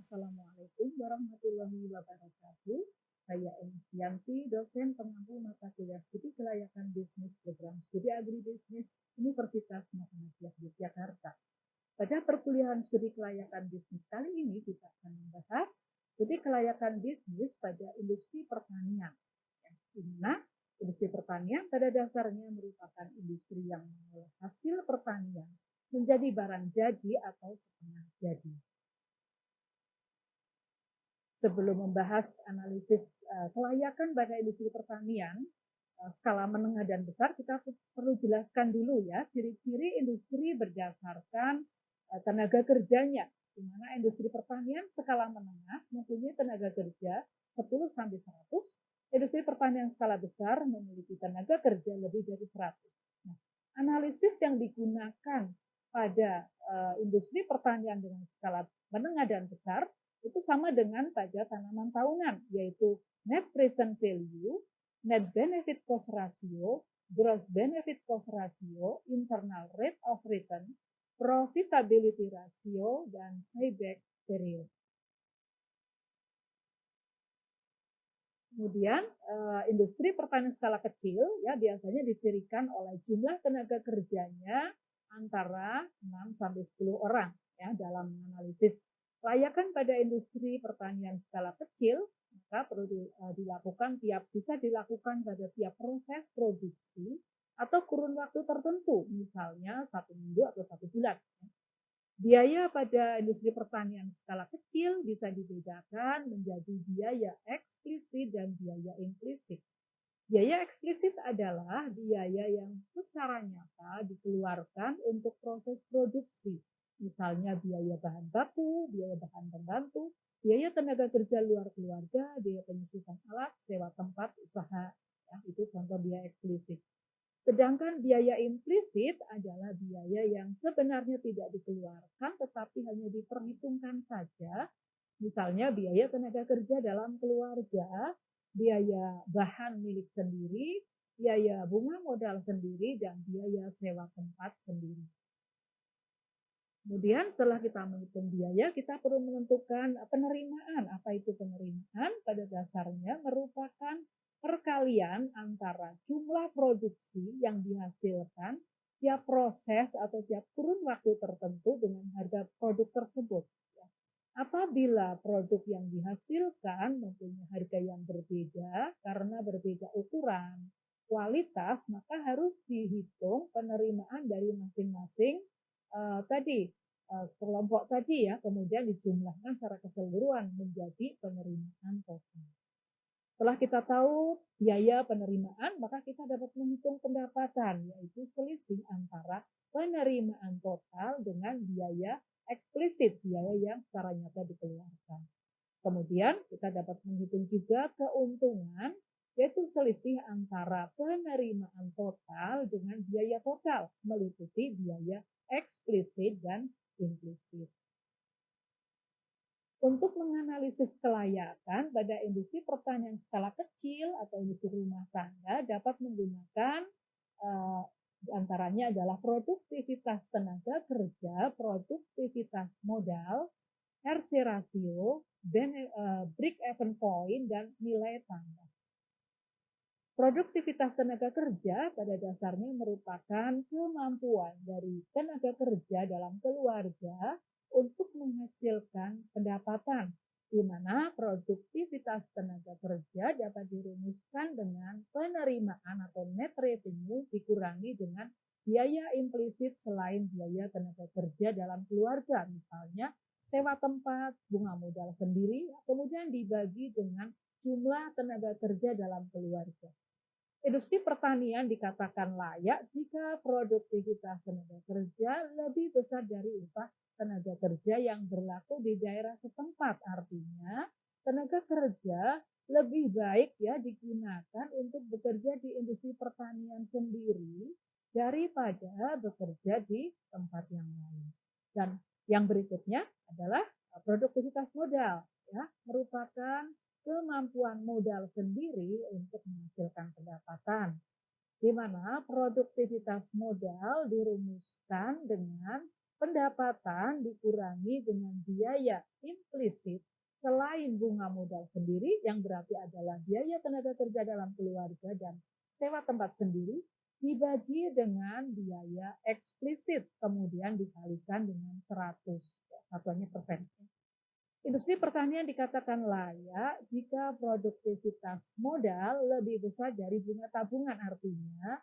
Assalamualaikum warahmatullahi wabarakatuh. Saya Enistianti, dosen pengampu mata kuliah studi kelayakan bisnis program studi agribisnis Universitas Muhammadiyah Yogyakarta. Pada perkuliahan studi kelayakan bisnis kali ini kita akan membahas studi kelayakan bisnis pada industri pertanian. Di mana industri pertanian pada dasarnya merupakan industri yang mengolah hasil pertanian menjadi barang jadi atau setengah jadi. Sebelum membahas analisis kelayakan pada industri pertanian, skala menengah dan besar, kita perlu jelaskan dulu ya ciri-ciri industri berdasarkan tenaga kerjanya. Di mana industri pertanian skala menengah mempunyai tenaga kerja 10 sampai 100, industri pertanian skala besar memiliki tenaga kerja lebih dari 100. Nah, analisis yang digunakan pada industri pertanian dengan skala menengah dan besar itu sama dengan pada tanaman tahunan, yaitu net present value, net benefit cost ratio, gross benefit cost ratio, internal rate of return, profitability ratio, dan payback period. Kemudian industri pertanian skala kecil ya biasanya dicirikan oleh jumlah tenaga kerjanya antara 6 sampai 10 orang ya dalam analisis kelayakan pada industri pertanian skala kecil maka perlu bisa dilakukan pada tiap proses produksi atau kurun waktu tertentu misalnya 1 minggu atau 1 bulan. Biaya pada industri pertanian skala kecil bisa dibedakan menjadi biaya eksplisit dan biaya implisit. Biaya eksplisit adalah biaya yang secara nyata dikeluarkan untuk proses produksi, misalnya biaya bahan baku, biaya bahan pembantu, biaya tenaga kerja luar keluarga, biaya penyusutan alat, sewa tempat usaha. Ya, itu contoh biaya eksplisit. Sedangkan biaya implisit adalah biaya yang sebenarnya tidak dikeluarkan tetapi hanya diperhitungkan saja. Misalnya biaya tenaga kerja dalam keluarga, biaya bahan milik sendiri, biaya bunga modal sendiri, dan biaya sewa tempat sendiri. Kemudian setelah kita menghitung biaya, kita perlu menentukan penerimaan. Apa itu penerimaan? Pada dasarnya merupakan perkalian antara jumlah produksi yang dihasilkan tiap proses atau tiap kurun waktu tertentu dengan harga produk tersebut. Apabila produk yang dihasilkan mempunyai harga yang berbeda karena berbeda ukuran, kualitas, maka harus dihitung penerimaan dari masing-masing kelompok tadi ya, kemudian dijumlahkan secara keseluruhan menjadi penerimaan total. Setelah kita tahu biaya penerimaan, maka kita dapat menghitung pendapatan, yaitu selisih antara penerimaan total dengan biaya eksplisit, biaya yang secara nyata dikeluarkan. Kemudian kita dapat menghitung juga keuntungan, yaitu selisih antara penerimaan total dengan biaya total, meliputi biaya eksplisit dan implisit. Untuk menganalisis kelayakan pada industri pertanian skala kecil atau industri rumah tangga dapat menggunakan antaranya adalah produktivitas tenaga kerja, produktivitas modal, RC rasio, break-even point, dan nilai tambah. Produktivitas tenaga kerja pada dasarnya merupakan kemampuan dari tenaga kerja dalam keluarga untuk menghasilkan pendapatan, di mana produktivitas tenaga kerja dapat dirumuskan dengan penerimaan atau net revenue dikurangi dengan biaya implisit selain biaya tenaga kerja dalam keluarga, misalnya sewa tempat, bunga modal sendiri, kemudian dibagi dengan jumlah tenaga kerja dalam keluarga. Industri pertanian dikatakan layak jika produktivitas tenaga kerja lebih besar dari upah tenaga kerja yang berlaku di daerah setempat. Artinya, tenaga kerja lebih baik ya digunakan untuk bekerja di industri pertanian sendiri daripada bekerja di tempat yang lain. Dan yang berikutnya adalah produktivitas modal, ya, merupakan kemampuan modal sendiri untuk menghasilkan pendapatan, di mana produktivitas modal dirumuskan dengan Pendapatan dikurangi dengan biaya implisit selain bunga modal sendiri yang berarti adalah biaya tenaga kerja dalam keluarga dan sewa tempat sendiri dibagi dengan biaya eksplisit kemudian dikalikan dengan 100, satuannya persen. Industri pertanian dikatakan layak jika produktivitas modal lebih besar dari bunga tabungan, artinya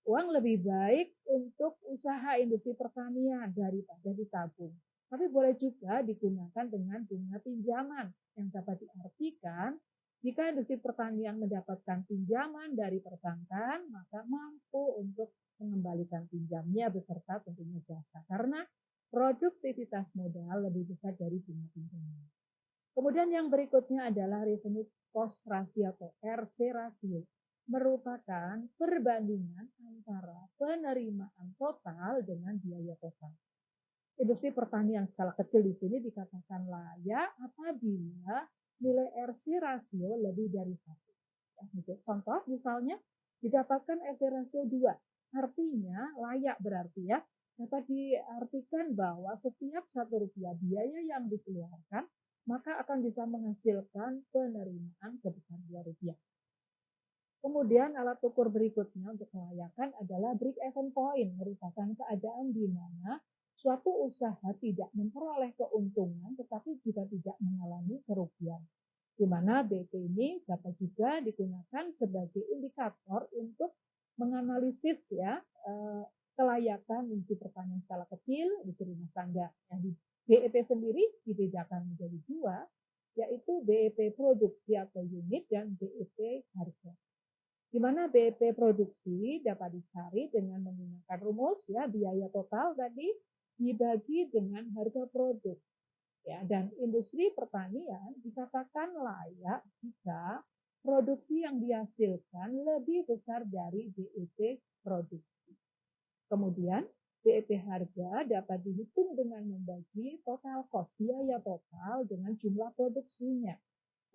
uang lebih baik untuk usaha industri pertanian daripada ditabung. Tapi boleh juga digunakan dengan bunga pinjaman yang dapat diartikan jika industri pertanian mendapatkan pinjaman dari perbankan, maka mampu untuk mengembalikan pinjamnya beserta tentunya jasa. Karena produktivitas modal lebih besar dari bunga pinjaman. Kemudian yang berikutnya adalah revenue cost ratio atau RC ratio, merupakan perbandingan antara penerimaan total dengan biaya total. Industri pertanian skala kecil di sini dikatakan layak apabila nilai RC rasio lebih dari 1. Contoh misalnya didapatkan RC rasio 2, artinya layak berarti ya, dapat diartikan bahwa setiap Rp1 biaya yang dikeluarkan maka akan bisa menghasilkan penerimaan sebesar Rp2. Kemudian alat ukur berikutnya untuk kelayakan adalah break-even point, merupakan keadaan di mana suatu usaha tidak memperoleh keuntungan tetapi juga tidak mengalami kerugian. Di mana BP ini dapat juga digunakan sebagai indikator untuk menganalisis ya kelayakan industri pertanian skala kecil, industri rumah tangga. Yang di BEP sendiri dibedakan menjadi dua, yaitu BEP produksi atau unit dan BEP harga. Di mana BEP produksi dapat dicari dengan menggunakan rumus ya biaya total tadi dibagi dengan harga produk. Ya, dan industri pertanian dikatakan layak jika produksi yang dihasilkan lebih besar dari BEP produksi. Kemudian BEP harga dapat dihitung dengan membagi total cost biaya total dengan jumlah produksinya.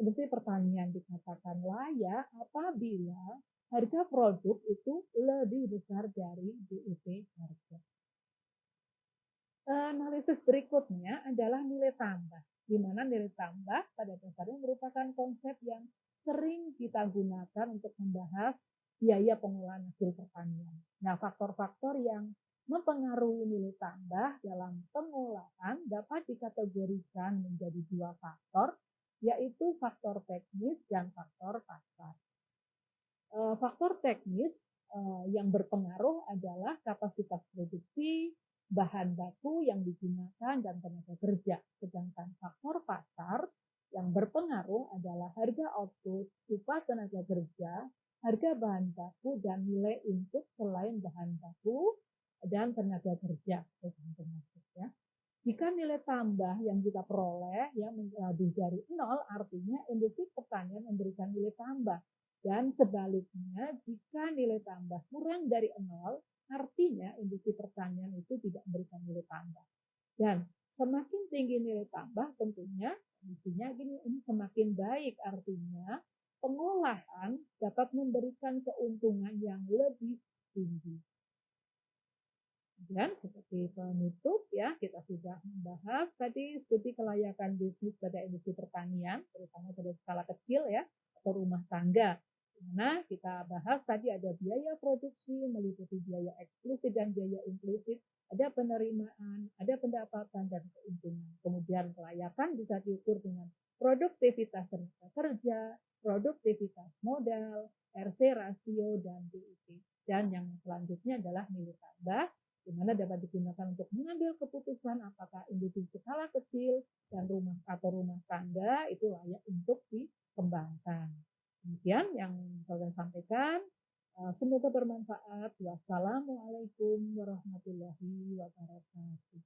Industri pertanian dikatakan layak apabila harga produk itu lebih besar dari BEP harga. Analisis berikutnya adalah nilai tambah, di mana nilai tambah pada dasarnya merupakan konsep yang sering kita gunakan untuk membahas biaya pengolahan hasil pertanian. Nah, faktor-faktor yang mempengaruhi nilai tambah dalam pengolahan dapat dikategorikan menjadi dua faktor, yaitu faktor teknis dan faktor pasar. Faktor teknis yang berpengaruh adalah kapasitas produksi, bahan baku yang digunakan, dan tenaga kerja. Sedangkan faktor pasar yang berpengaruh adalah harga output, upah tenaga kerja, harga bahan baku, dan nilai input selain bahan baku dan tenaga kerja. Ya. Jika nilai tambah yang kita peroleh yang lebih dari 0, artinya industri pertanian memberikan nilai tambah. Dan sebaliknya, jika nilai tambah kurang dari 0, artinya industri pertanian itu tidak memberikan nilai tambah. Dan semakin tinggi nilai tambah tentunya, intinya ini semakin baik, artinya pengolahan dapat memberikan keuntungan yang lebih tinggi. Dan seperti penutup ya, kita sudah membahas tadi studi kelayakan bisnis pada industri pertanian, terutama pada skala kecil ya, atau rumah tangga. Dimana kita bahas tadi ada biaya produksi, meliputi biaya eksplisit dan biaya implisit, ada penerimaan, ada pendapatan dan keuntungan. Kemudian kelayakan bisa diukur dengan produktivitas tenaga kerja, produktivitas modal, RC rasio, dan BEP. Dan yang selanjutnya adalah nilai tambah, di mana dapat digunakan untuk mengambil keputusan apakah industri skala kecil dan rumah atau rumah tangga itu layak untuk dikembangkan. Demikian yang saya sampaikan. Semoga bermanfaat. Wassalamualaikum warahmatullahi wabarakatuh.